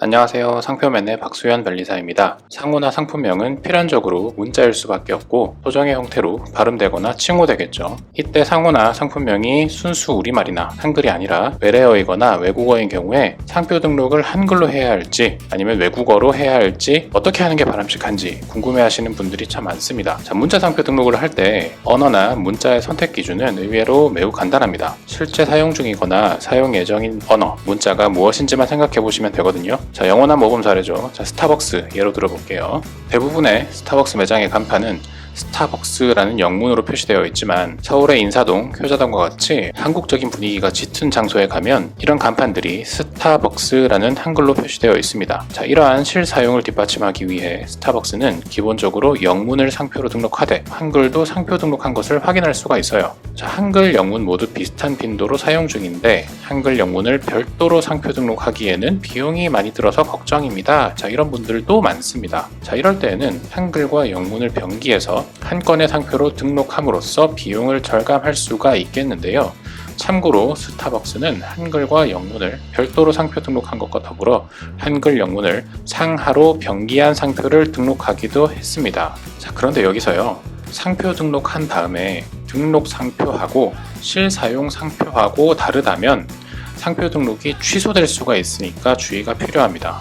안녕하세요. 상표맨의 박수현 변리사입니다. 상호나 상품명은 필연적으로 문자일 수밖에 없고 소정의 형태로 발음되거나 칭호되겠죠. 이때 상호나 상품명이 순수 우리말이나 한글이 아니라 외래어이거나 외국어인 경우에 상표 등록을 한글로 해야 할지 아니면 외국어로 해야 할지 어떻게 하는 게 바람직한지 궁금해하시는 분들이 참 많습니다. 문자 상표 등록을 할 때 언어나 문자의 선택 기준은 의외로 매우 간단합니다. 실제 사용 중이거나 사용 예정인 언어, 문자가 무엇인지만 생각해 보시면 되거든요. 영원한 모범 사례죠. 스타벅스 예로 들어볼게요. 대부분의 스타벅스 매장의 간판은 스타벅스라는 영문으로 표시되어 있지만 서울의 인사동, 효자동과 같이 한국적인 분위기가 짙은 장소에 가면 이런 간판들이 스타벅스라는 한글로 표시되어 있습니다. 이러한 실사용을 뒷받침하기 위해 스타벅스는 기본적으로 영문을 상표로 등록하되 한글도 상표 등록한 것을 확인할 수가 있어요. 한글, 영문 모두 비슷한 빈도로 사용 중인데 한글, 영문을 별도로 상표 등록하기에는 비용이 많이 들어서 걱정입니다. 이런 분들도 많습니다. 이럴 때에는 한글과 영문을 병기해서 한 건의 상표로 등록함으로써 비용을 절감할 수가 있겠는데요. 참고로 스타벅스는 한글과 영문을 별도로 상표 등록한 것과 더불어 한글, 영문을 상하로 병기한 상표를 등록하기도 했습니다. 그런데 여기서요. 상표 등록한 다음에 등록 상표하고 실사용 상표하고 다르다면 상표 등록이 취소될 수가 있으니까 주의가 필요합니다.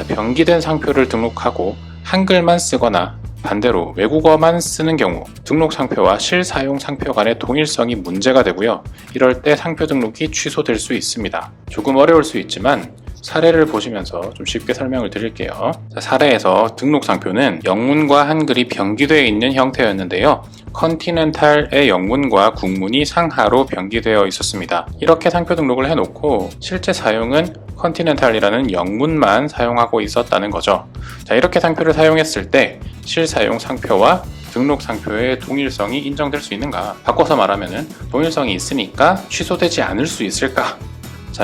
병기된 상표를 등록하고 한글만 쓰거나 반대로 외국어만 쓰는 경우 등록 상표와 실사용 상표 간의 동일성이 문제가 되고요. 이럴 때 상표 등록이 취소될 수 있습니다. 조금 어려울 수 있지만 사례를 보시면서 좀 쉽게 설명을 드릴게요. 사례에서 등록 상표는 영문과 한글이 병기되어 있는 형태였는데요. 컨티넨탈의 영문과 국문이 상하로 병기되어 있었습니다. 이렇게 상표 등록을 해놓고 실제 사용은 컨티넨탈이라는 영문만 사용하고 있었다는 거죠. 이렇게 상표를 사용했을 때 실사용 상표와 등록 상표의 동일성이 인정될 수 있는가? 바꿔서 말하면 동일성이 있으니까 취소되지 않을 수 있을까?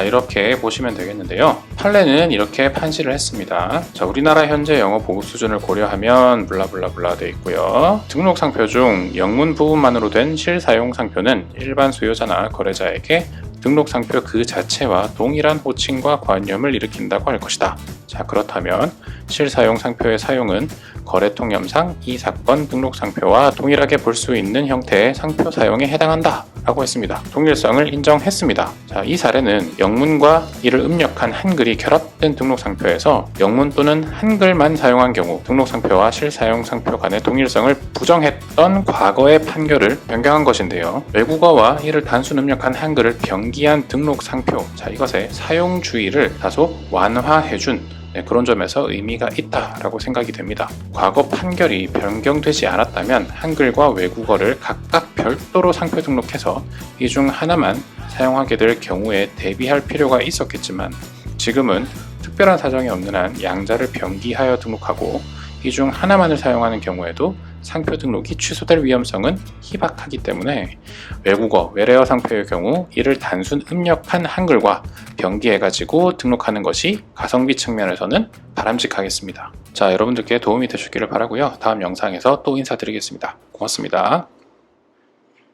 이렇게 보시면 되겠는데요. 판례는 이렇게 판시를 했습니다. 우리나라 현재 영어 보급 수준을 고려하면 블라블라블라 되어 있고요. 등록 상표 중 영문 부분만으로 된 실사용 상표는 일반 수요자나 거래자에게 등록 상표 그 자체와 동일한 호칭과 관념을 일으킨다고 할 것이다. 그렇다면 실사용 상표의 사용은 거래통념상 이 사건 등록 상표와 동일하게 볼 수 있는 형태의 상표 사용에 해당한다 라고 했습니다. 동일성을 인정했습니다. 이 사례는 영문과 이를 음력한 한글이 결합된 등록 상표에서 영문 또는 한글만 사용한 경우 등록 상표와 실사용 상표 간의 동일성을 부정했던 과거의 판결을 변경한 것인데요. 외국어와 이를 단순 음력한 한글을 병기한 등록 상표, 이것의 사용주의를 다소 완화해준 그런 점에서 의미가 있다라고 생각이 됩니다. 과거 판결이 변경되지 않았다면 한글과 외국어를 각각 별도로 상표 등록해서 이 중 하나만 사용하게 될 경우에 대비할 필요가 있었겠지만 지금은 특별한 사정이 없는 한 양자를 병기하여 등록하고 이 중 하나만을 사용하는 경우에도 상표 등록이 취소될 위험성은 희박하기 때문에 외국어, 외래어 상표의 경우 이를 단순 음력한 한글과 병기해가지고 등록하는 것이 가성비 측면에서는 바람직하겠습니다. 여러분들께 도움이 되셨기를 바라고요. 다음 영상에서 또 인사드리겠습니다. 고맙습니다.